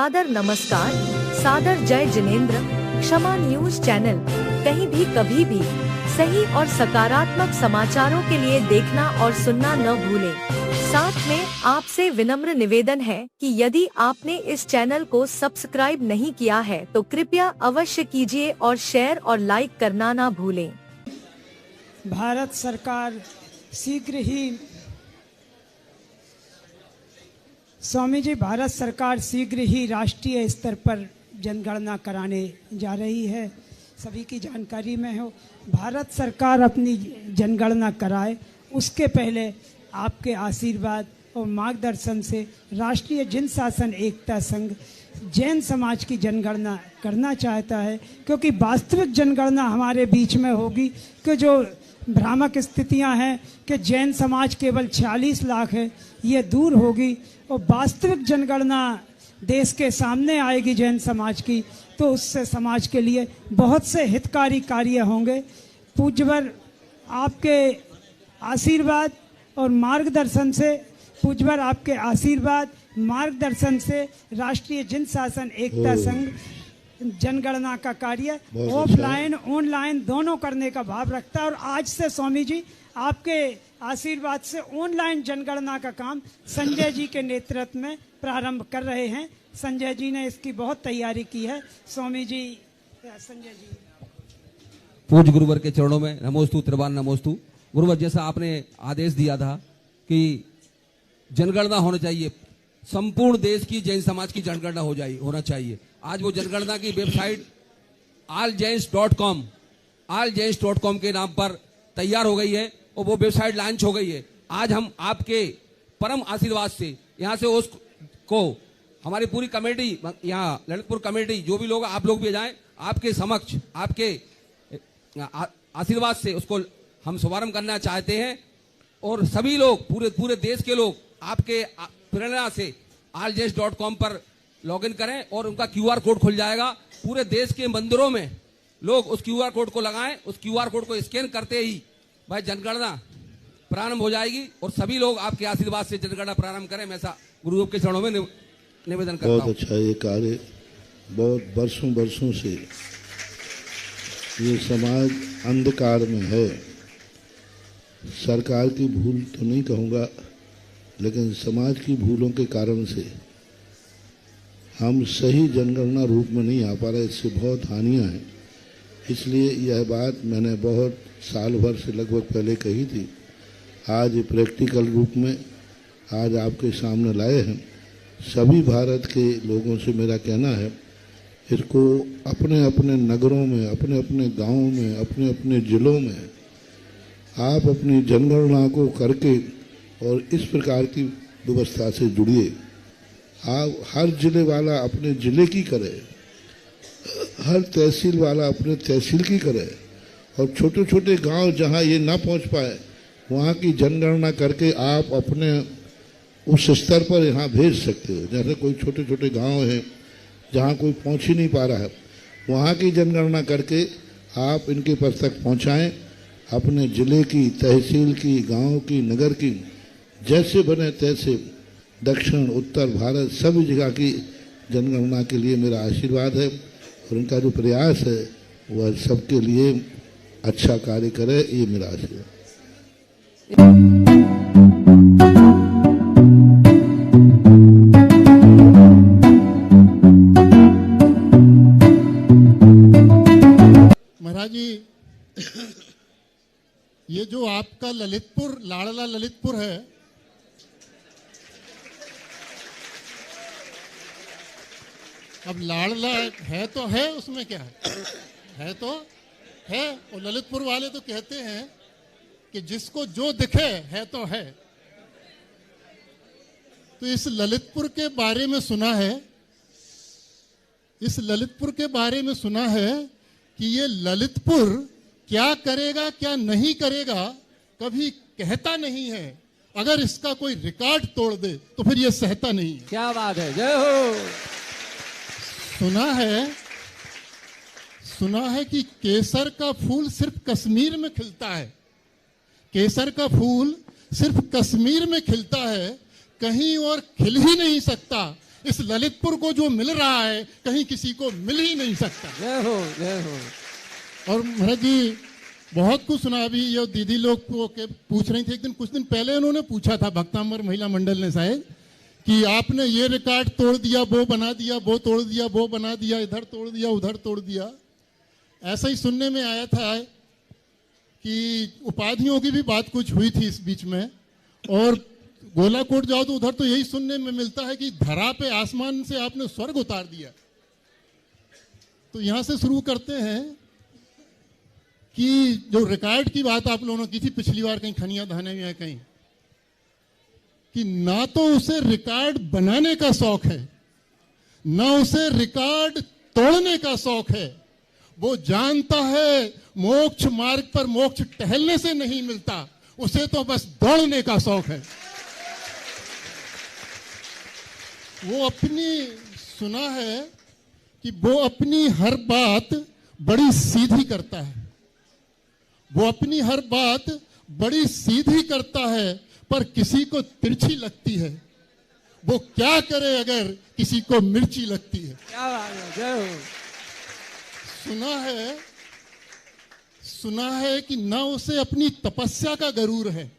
सादर नमस्कार, सादर जय जिनेंद्र। क्षमा न्यूज चैनल कहीं भी कभी भी सही और सकारात्मक समाचारों के लिए देखना और सुनना न भूलें। साथ में आपसे विनम्र निवेदन है कि यदि आपने इस चैनल को सब्सक्राइब नहीं किया है तो कृपया अवश्य कीजिए और शेयर और लाइक करना ना भूलें। भारत सरकार शीघ्र ही स्वामी जी भारत सरकार शीघ्र ही राष्ट्रीय स्तर पर जनगणना कराने जा रही है। सभी की जानकारी में हो, भारत सरकार अपनी जनगणना कराए उसके पहले आपके आशीर्वाद और मार्गदर्शन से राष्ट्रीय जन शासन एकता संघ जैन समाज की जनगणना करना चाहता है, क्योंकि वास्तविक जनगणना हमारे बीच में होगी कि जो भ्रामक स्थितियां हैं कि जैन समाज केवल 46 लाख है, ये दूर होगी और वास्तविक जनगणना देश के सामने आएगी जैन समाज की, तो उससे समाज के लिए बहुत से हितकारी कार्य होंगे। पूज्यवर आपके आशीर्वाद और मार्गदर्शन से, पूज्यवर आपके आशीर्वाद मार्गदर्शन से राष्ट्रीय जन शासन एकता संघ जनगणना का कार्य ऑफलाइन ऑनलाइन दोनों करने का भाव रखता है। और आज से स्वामी जी आपके आशीर्वाद से ऑनलाइन जनगणना का काम संजय जी के नेतृत्व में प्रारंभ कर रहे हैं। संजय जी ने इसकी बहुत तैयारी की है। स्वामी जी, संजय जी। पूज्य गुरुवर के चरणों में नमोस्तु त्रिवान नमोस्तु। गुरुवर, जैसा आपने आदेश दिया था कि जनगणना होना चाहिए, संपूर्ण देश की जैन समाज की जनगणना होना चाहिए। आज वो जनगणना की वेबसाइट alljains.com के नाम पर तैयार हो गई है और वो वेबसाइट लॉन्च हो गई है। आज हम आपके परम आशीर्वाद से यहाँ से उसको हमारी पूरी कमेटी, यहाँ ललितपुर कमेटी, जो भी लोग, आप लोग भी जाएं, आपके समक्ष आपके आशीर्वाद से उसको हम शुभारंभ करना चाहते हैं। और सभी लोग, पूरे देश के लोग आपके प्रेरणा से alljains.com पर लॉगिन करें और उनका QR कोड खुल जाएगा। पूरे देश के मंदिरों में लोग उस QR कोड को लगाएं, उस QR कोड को स्कैन करते ही भाई जनगणना प्रारंभ हो जाएगी और सभी लोग आपके आशीर्वाद से जनगणना प्रारंभ करें। मैं ऐसा गुरुदेव के चरणों में निवेदन करता हूं। बहुत अच्छा ये कार्य, बहुत वर्षों से ये समाज अंधकार में है। सरकार की भूल तो नहीं कहूँगा, लेकिन समाज की भूलों के कारण से हम सही जनगणना रूप में नहीं आ पा रहे। इससे बहुत हानियां हैं। इसलिए यह बात मैंने बहुत साल भर से लगभग पहले कही थी। आज प्रैक्टिकल रूप में आज आपके सामने लाए हैं। सभी भारत के लोगों से मेरा कहना है, इसको अपने अपने नगरों में, अपने अपने गांवों में, अपने अपने जिलों में आप अपनी जनगणना को करके और इस प्रकार की व्यवस्था से जुड़िए। आप हर जिले वाला अपने जिले की करे, हर तहसील वाला अपने तहसील की करे, और छोटे छोटे गांव जहां ये ना पहुंच पाए वहां की जनगणना करके आप अपने उस स्तर पर यहाँ भेज सकते हो। जैसे कोई छोटे छोटे गांव हैं जहां कोई पहुंच ही नहीं पा रहा है, वहां की जनगणना करके आप इनके पास तक पहुंचाएं। अपने जिले की, तहसील की, गांव की, नगर की, जैसे बने तैसे दक्षिण उत्तर भारत सभी जगह की जनगणना के लिए मेरा आशीर्वाद है। और इनका जो प्रयास है वह सबके लिए अच्छा कार्य करे, ये मेरा आशीर्वाद। महाराज जी, ये जो आपका ललितपुर, लाड़ला ललितपुर है, अब लाड़ला है तो है, उसमें क्या है तो है। और ललितपुर वाले तो कहते हैं कि जिसको जो दिखे है तो है। तो इस ललितपुर के बारे में सुना है, इस ललितपुर के बारे में सुना है कि ये ललितपुर क्या करेगा क्या नहीं करेगा कभी कहता नहीं है। अगर इसका कोई रिकॉर्ड तोड़ दे तो फिर ये सहता नहीं। क्या बात है, जय हो। सुना है कि केसर का फूल सिर्फ कश्मीर में खिलता है। केसर का फूल सिर्फ कश्मीर में खिलता है, कहीं और खिल ही नहीं सकता। इस ललितपुर को जो मिल रहा है कहीं किसी को मिल ही नहीं सकता। जय हो, जय हो। और महाराज जी बहुत कुछ सुना। अभी ये दीदी लोग को के पूछ रही थी, एक दिन कुछ दिन पहले उन्होंने पूछा था भक्तांबर महिला मंडल ने शायद कि आपने ये रिकॉर्ड तोड़ दिया, वो बना दिया, वो तोड़ दिया, वो बना दिया, इधर तोड़ दिया, उधर तोड़ दिया। ऐसा ही सुनने में आया था कि उपाधियों की भी बात कुछ हुई थी इस बीच में। और गोलाकोट जाओ तो उधर तो यही सुनने में मिलता है कि धरा पे आसमान से आपने स्वर्ग उतार दिया। तो यहां से शुरू करते हैं कि जो रिकॉर्ड की बात आप लोगों ने की थी पिछली बार कहीं खनिया धाने में कहीं, कि ना तो उसे रिकॉर्ड बनाने का शौक है, ना उसे रिकॉर्ड तोड़ने का शौक है। वो जानता है मोक्ष मार्ग पर मोक्ष टहलने से नहीं मिलता, उसे तो बस दौड़ने का शौक है। वो अपनी सुना है कि वो अपनी हर बात बड़ी सीधी करता है, वो अपनी हर बात बड़ी सीधी करता है पर किसी को तिरछी लगती है। वो क्या करे अगर किसी को मिर्ची लगती है। क्या बात है, जय हो। सुना है कि ना उसे अपनी तपस्या का गरूर है,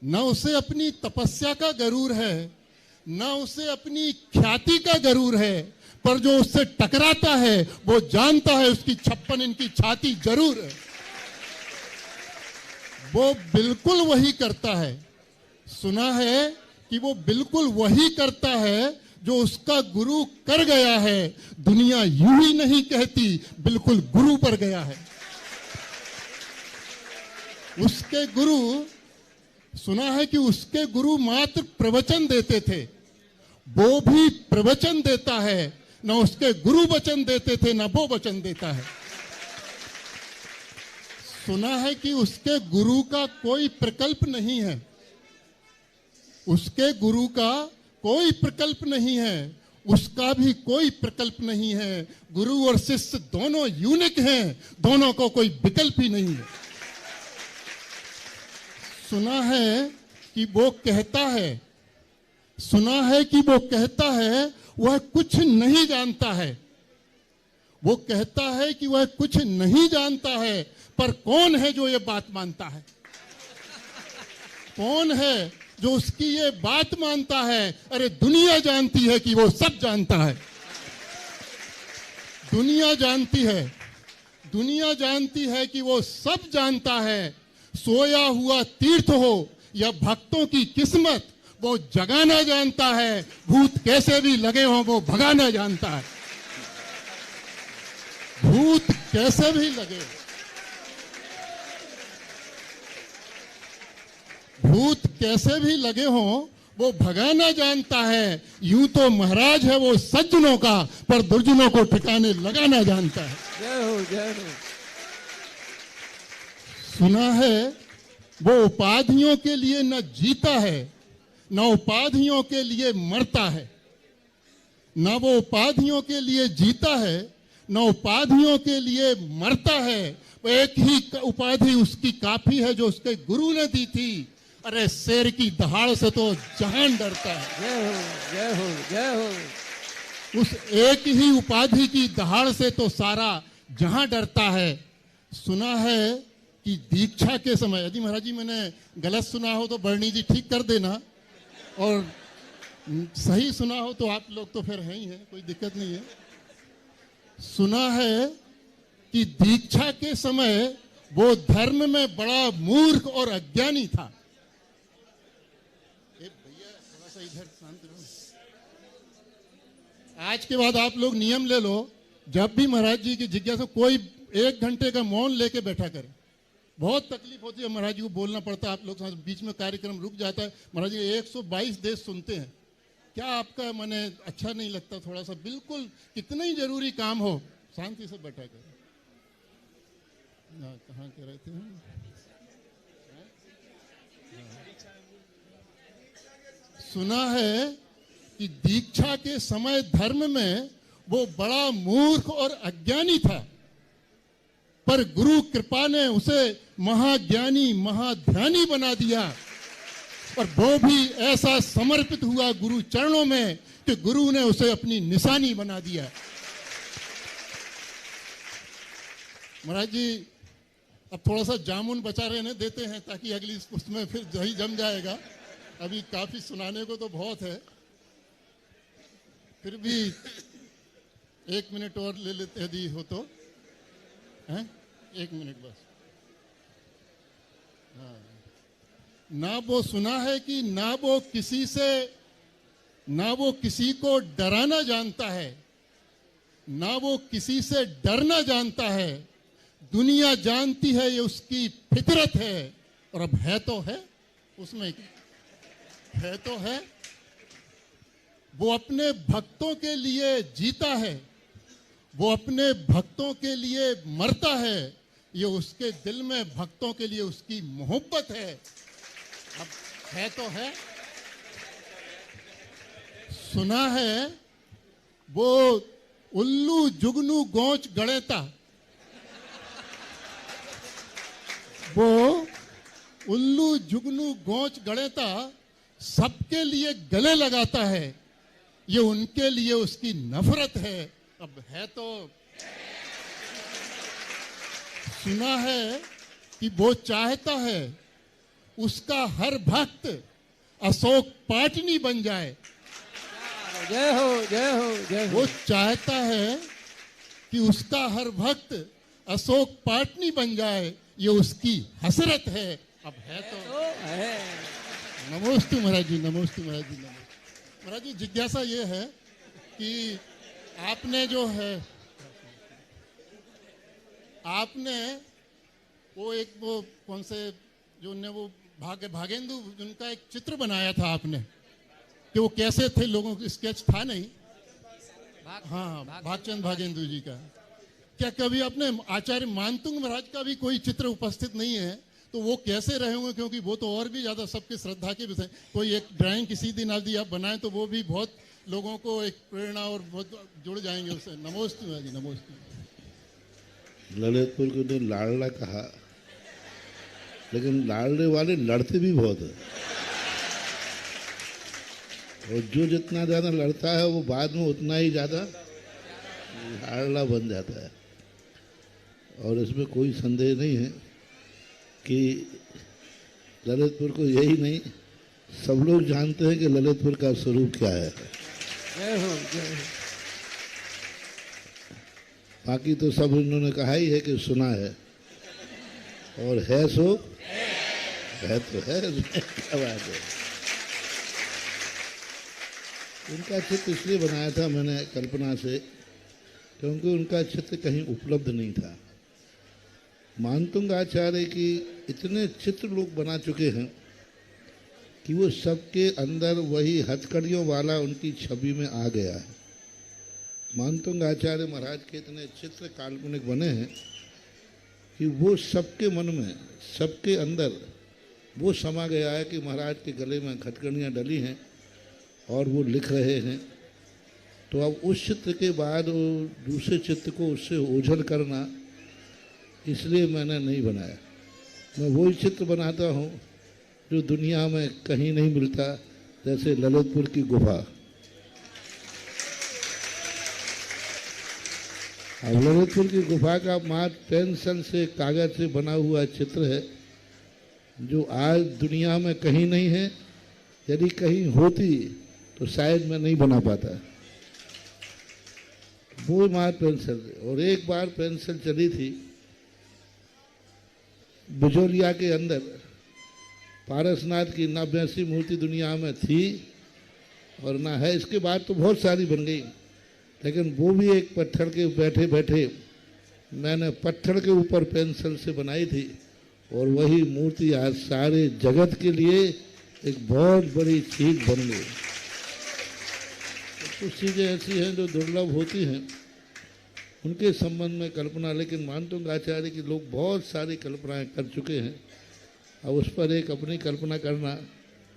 ना उसे अपनी तपस्या का गरूर है, ना उसे अपनी ख्याति का गरूर है, पर जो उससे टकराता है वो जानता है उसकी 56 इंच की छाती जरूर है। वो बिल्कुल वही करता है। सुना है कि वो बिल्कुल वही करता है जो उसका गुरु कर गया है। दुनिया यूं ही नहीं कहती, बिल्कुल गुरु पर गया है। उसके गुरु, सुना है कि उसके गुरु मात्र प्रवचन देते थे, वो भी प्रवचन देता है। ना उसके गुरु वचन देते थे, ना वो वचन देता है। सुना है कि उसके गुरु का कोई प्रकल्प नहीं है, उसके गुरु का कोई प्रकल्प नहीं है, उसका भी कोई प्रकल्प नहीं है। गुरु और शिष्य दोनों यूनिक हैं, दोनों को कोई विकल्प ही नहीं है। सुना है कि वो कहता है, सुना है कि वो कहता है वह कुछ नहीं जानता है। वो कहता है कि वह कुछ नहीं जानता है, पर कौन है जो ये बात मानता है? कौन है जो उसकी ये बात मानता है? अरे दुनिया जानती है कि वो सब जानता है। दुनिया जानती है, दुनिया जानती है कि वो सब जानता है। सोया हुआ तीर्थ हो या भक्तों की किस्मत, वो जगाना जानता है। भूत कैसे भी लगे हों वो भगाना जानता है। भूत कैसे भी लगे, भूत कैसे भी लगे हों वो भगाना जानता है। यूं तो महाराज है वो सज्जनों का, पर दुर्जनों को ठिकाने लगाना जानता है। जय हो, जय हो। सुना है वो उपाधियों के लिए न जीता है, न उपाधियों के लिए मरता है। न वो उपाधियों के लिए जीता है, न उपाधियों के लिए मरता है। वो एक ही उपाधि उसकी काफी है जो उसके गुरु ने दी थी। अरे शेर की दहाड़ से तो जहान डरता है। जय हो, जय हो, जय हो। उस एक ही उपाधि की दहाड़ से तो सारा जहां डरता है। सुना है कि दीक्षा के समय, यदि महाराज जी मैंने गलत सुना हो तो बरनी जी ठीक कर देना, और सही सुना हो तो आप लोग तो फिर हैं ही हैं, कोई दिक्कत नहीं है। सुना है कि दीक्षा के समय वो धर्म में बड़ा मूर्ख और अज्ञानी था। भैया थोड़ा सा इधर शांत रहो। आज के बाद आप लोग नियम ले लो, जब भी महाराज जी की जिज्ञासा, कोई 1 घंटे का मौन लेके बैठा करे। बहुत तकलीफ होती है महाराज जी को, बोलना पड़ता है आप लोग साथ, बीच में कार्यक्रम रुक जाता है। महाराज जी 122 देश सुनते हैं, क्या आपका मने अच्छा नहीं लगता? थोड़ा सा बिल्कुल कितना ही जरूरी काम हो शांति से बैठा करें। कहाँ के रहते हैं? सुना है कि दीक्षा के समय धर्म में वो बड़ा मूर्ख और अज्ञानी था, पर गुरु कृपा ने उसे महाज्ञानी महाध्यानी बना दिया। और वो भी ऐसा समर्पित हुआ गुरु चरणों में कि गुरु ने उसे अपनी निशानी बना दिया। महाराज जी अब थोड़ा सा जामुन बचा रहने देते हैं ताकि अगली उसमें फिर दही जम जाएगा। अभी काफी सुनाने को तो बहुत है, फिर भी 1 मिनट और ले लेते यदि हो तो, हैं? 1 मिनट बस। हाँ। ना वो सुना है कि ना वो किसी को डराना जानता है, ना वो किसी से डरना जानता है। दुनिया जानती है ये उसकी फितरत है, और अब है तो है, उसमें है तो है। वो अपने भक्तों के लिए जीता है, वो अपने भक्तों के लिए मरता है। ये उसके दिल में भक्तों के लिए उसकी मोहब्बत है। अब है तो है। सुना है वो उल्लू जुगनू गोंच गड़ेता, वो उल्लू जुगनू गोंच गड़ेता सबके लिए गले लगाता है। ये उनके लिए उसकी नफरत है। अब है तो सुना है कि वो चाहता है उसका हर भक्त अशोक पाटनी बन जाए। जय हो जय हो जय हो। वो चाहता है कि उसका हर भक्त अशोक पाटनी बन जाए। ये उसकी हसरत है। अब है तो है। नमोस्तु महाराज जी, नमोस्तु महाराज जी, नमोस्तु महाराज जी। जिज्ञासा ये है कि आपने जो है, आपने वो कौन से जो ने वो भागेंदु उनका एक चित्र बनाया था आपने, कि वो कैसे थे लोगों को, स्केच था नहीं? हाँ, भागचंद भागेंदु जी का। क्या कभी आपने आचार्य मानतुंग महाराज का भी कोई चित्र उपस्थित नहीं है, तो वो कैसे रहे होंगे? क्योंकि वो तो और भी ज्यादा सबके श्रद्धा के विषय। कोई एक ड्राइंग किसी दिन यदि आप बनाएं तो वो भी बहुत लोगों को एक प्रेरणा और बहुत जुड़ जाएंगे उससे। नमोस्तु महाराज जी, नमोस्तु। ललितपुर को तो लाडला कहा, लेकिन लाडले वाले लड़ते भी बहुत है, और जो जितना ज्यादा लड़ता है वो बाद में उतना ही ज्यादा लाडला बन जाता है। और इसमें कोई संदेह नहीं है कि ललितपुर को यही नहीं, सब लोग जानते हैं कि ललितपुर का स्वरूप क्या है। जय हो जय हो। बाकी तो सब इन्होंने कहा ही है कि सुना है, और है सो है तो है। क्या बात है। उनका चित्र इसलिए बनाया था मैंने कल्पना से, क्योंकि उनका चित्र कहीं उपलब्ध नहीं था। मानतुंग आचार्य की इतने चित्र लोग बना चुके हैं कि वो सबके अंदर वही हथकड़ियों वाला उनकी छवि में आ गया है। मानतुंग आचार्य महाराज के इतने चित्र काल्पनिक बने हैं कि वो सबके मन में, सबके अंदर वो समा गया है कि महाराज के गले में खटकड़ियाँ डली हैं और वो लिख रहे हैं। तो अब उस चित्र के बाद वो दूसरे चित्र को उससे ओझल करना, इसलिए मैंने नहीं बनाया। मैं वही चित्र बनाता हूँ जो दुनिया में कहीं नहीं मिलता, जैसे ललितपुर की गुफा। अब ललितपुर की गुफा का मात्र पेंसिल से, कागज से बना हुआ चित्र है, जो आज दुनिया में कहीं नहीं है। यदि कहीं होती तो शायद मैं नहीं बना पाता। वो मात्र पेंसिल। और एक बार पेंसिल चली थी बिजोलिया के अंदर, पारसनाथ की ना वैसी मूर्ति दुनिया में थी और ना है। इसके बाद तो बहुत सारी बन गई, लेकिन वो भी एक पत्थर के बैठे बैठे मैंने पत्थर के ऊपर पेंसिल से बनाई थी, और वही मूर्ति आज सारे जगत के लिए एक बहुत बड़ी चीज बन गई। कुछ चीज़ें ऐसी हैं जो दुर्लभ होती हैं, उनके संबंध में कल्पना। लेकिन मानतुंग आचार्य की लोग बहुत सारी कल्पनाएं कर चुके हैं। अब उस पर एक अपनी कल्पना करना,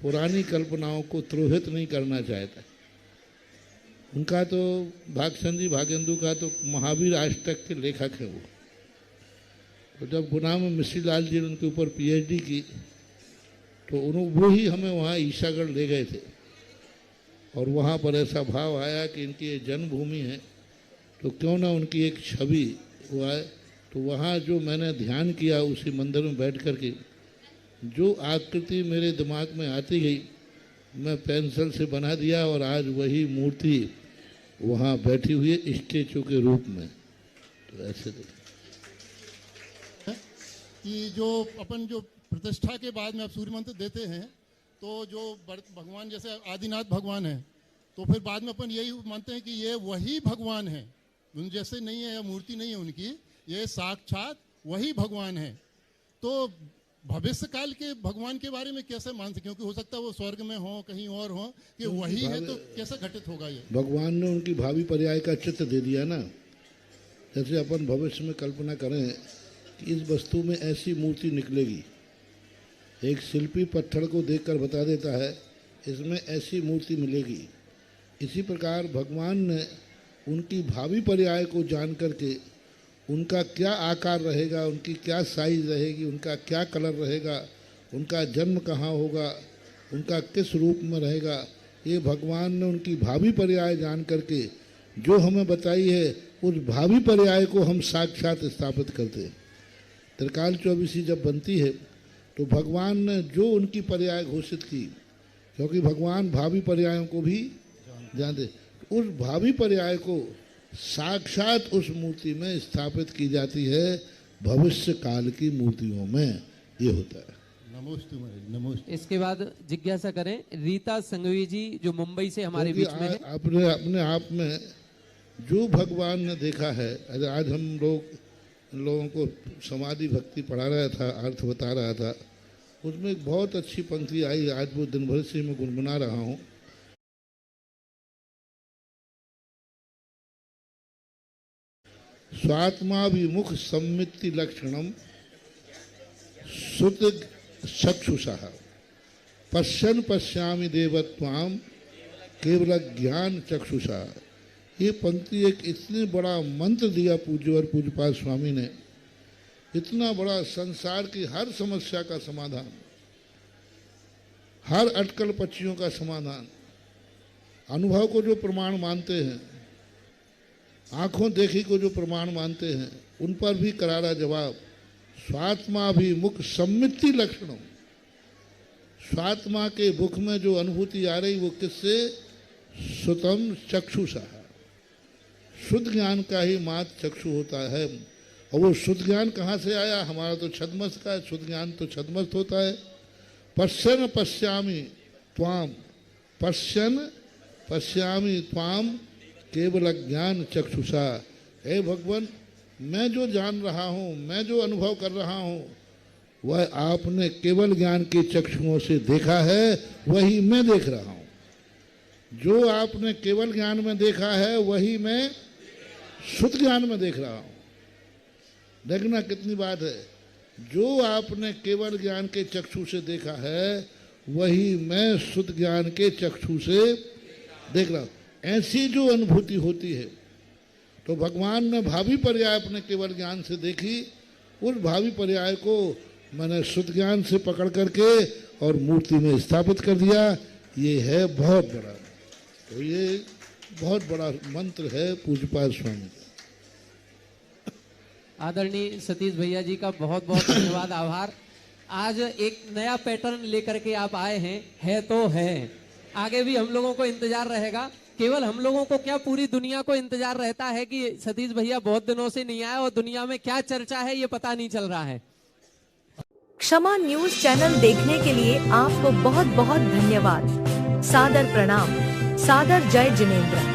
पुरानी कल्पनाओं को द्रोहित नहीं करना चाहता। उनका तो भागचंद जी भागेंदु का तो महावीर अष्टक के लेखक हैं वो। तो जब गुना में मिश्री लाल जी ने उनके ऊपर PhD की, तो वो ही हमें वहाँ ईसागढ़ ले गए थे और वहाँ पर ऐसा भाव आया कि इनकी ये जन्मभूमि है तो क्यों ना उनकी एक छवि वो आए। तो वहाँ जो मैंने ध्यान किया उसी मंदिर में बैठ कर के जो आकृति मेरे दिमाग में आती गई मैं पेंसिल से बना दिया और आज वही मूर्ति वहाँ बैठी हुई है स्टेचू के रूप में। तो ऐसे कि जो अपन जो प्रतिष्ठा के बाद में आप सूर्य मंत्र देते हैं तो जो भगवान जैसे आदिनाथ भगवान है तो फिर बाद में अपन यही मानते हैं कि ये वही भगवान है, जैसे नहीं है या मूर्ति नहीं है उनकी, ये साक्षात वही भगवान है। तो भविष्य काल के भगवान के बारे में कैसे मान सकते, क्योंकि हो सकता है वो स्वर्ग में हो कहीं और हो कि वही है, तो कैसे घटित होगा ये? भगवान ने उनकी भावी पर्याय का चित्र दे दिया ना। जैसे अपन भविष्य में कल्पना करें कि इस वस्तु में ऐसी मूर्ति निकलेगी, एक शिल्पी पत्थर को देखकर बता देता है इसमें ऐसी मूर्ति मिलेगी। इसी प्रकार भगवान ने उनकी भावी पर्याय को जान करके उनका क्या आकार रहेगा, उनकी क्या साइज रहेगी, उनका क्या कलर रहेगा, उनका जन्म कहाँ होगा, उनका किस रूप में रहेगा, ये भगवान ने उनकी भावी पर्याय जान करके जो हमें बताई है उस भावी पर्याय को हम साक्षात स्थापित करते हैं। त्रिकाल चौबीसी जब बनती है तो भगवान ने जो उनकी पर्याय घोषित की, क्योंकि भगवान भावी पर्यायों को भी जानते, उस भावी पर्याय को साक्षात उस मूर्ति में स्थापित की जाती है। भविष्य काल की मूर्तियों में ये होता है। नमोस्तु नमोस्तु। इसके बाद जिज्ञासा करें रीता संघवी जी जो मुंबई से हमारे बीच में है। अपने आप में जो भगवान ने देखा है, आज हम लोगों को समाधि भक्ति पढ़ा रहा था, अर्थ बता रहा था, उसमें एक बहुत अच्छी पंक्ति आई, आज वो दिन भर से मैं गुनगुना रहा हूँ। स्वात्माभिमुख सम्मिति लक्षणम सुत चक्षुषा पश्यन पश्यामि देवत्वाम केवल ज्ञान चक्षुषा। ये पंक्ति एक इतने बड़ा मंत्र दिया पूज्यवर पूज्यपाद स्वामी ने, इतना बड़ा संसार की हर समस्या का समाधान, हर अटकल पक्षियों का समाधान, अनुभव को जो प्रमाण मानते हैं, आंखों देखी को जो प्रमाण मानते हैं, उन पर भी करारा जवाब। स्वात्माभिमुख सम्मिति लक्षणों, स्वात्मा के मुख में जो अनुभूति आ रही वो किससे? सुतम चक्षुषा, शुद्ध ज्ञान का ही मात्र चक्षु होता है। और वो शुद्ध ज्ञान कहाँ से आया? हमारा तो छद्मस्त का है, शुद्ध ज्ञान तो छद्मस्त होता है। पश्यन पश्यामि त्वाम, पश्यन पश्यामि त्वाम केवल ज्ञान चक्षुषा। हे भगवान, मैं जो जान रहा हूँ, मैं जो अनुभव कर रहा हूँ, वह आपने केवल ज्ञान के चक्षुओं से देखा है, वही मैं देख रहा हूँ। जो आपने केवल ज्ञान में देखा है वही मैं शुद्ध ज्ञान में देख रहा हूँ। देखना कितनी बात है, जो आपने केवल ज्ञान के चक्षु से देखा है वही मैं शुद्ध ज्ञान के चक्षु से देख रहा हूँ। ऐसी जो अनुभूति होती है, तो भगवान ने भावी पर्याय अपने केवल ज्ञान से देखी, उस भावी पर्याय को मैंने शुद्ध ज्ञान से पकड़ करके और मूर्ति में स्थापित कर दिया। ये है बहुत बड़ा, तो ये बहुत बड़ा मंत्र है पूज्यपाद स्वामी। आदरणीय सतीश भैया जी का बहुत बहुत धन्यवाद, आभार। आज एक नया पैटर्न लेकर के आप आए हैं, है तो है, आगे भी हम लोगों को इंतजार रहेगा। केवल हम लोगों को क्या, पूरी दुनिया को इंतजार रहता है कि सतीश भैया बहुत दिनों से नहीं आए और दुनिया में क्या चर्चा है ये पता नहीं चल रहा है। क्षमा न्यूज चैनल देखने के लिए आपको बहुत बहुत धन्यवाद। सादर प्रणाम, सादर जय जिनेंद्र।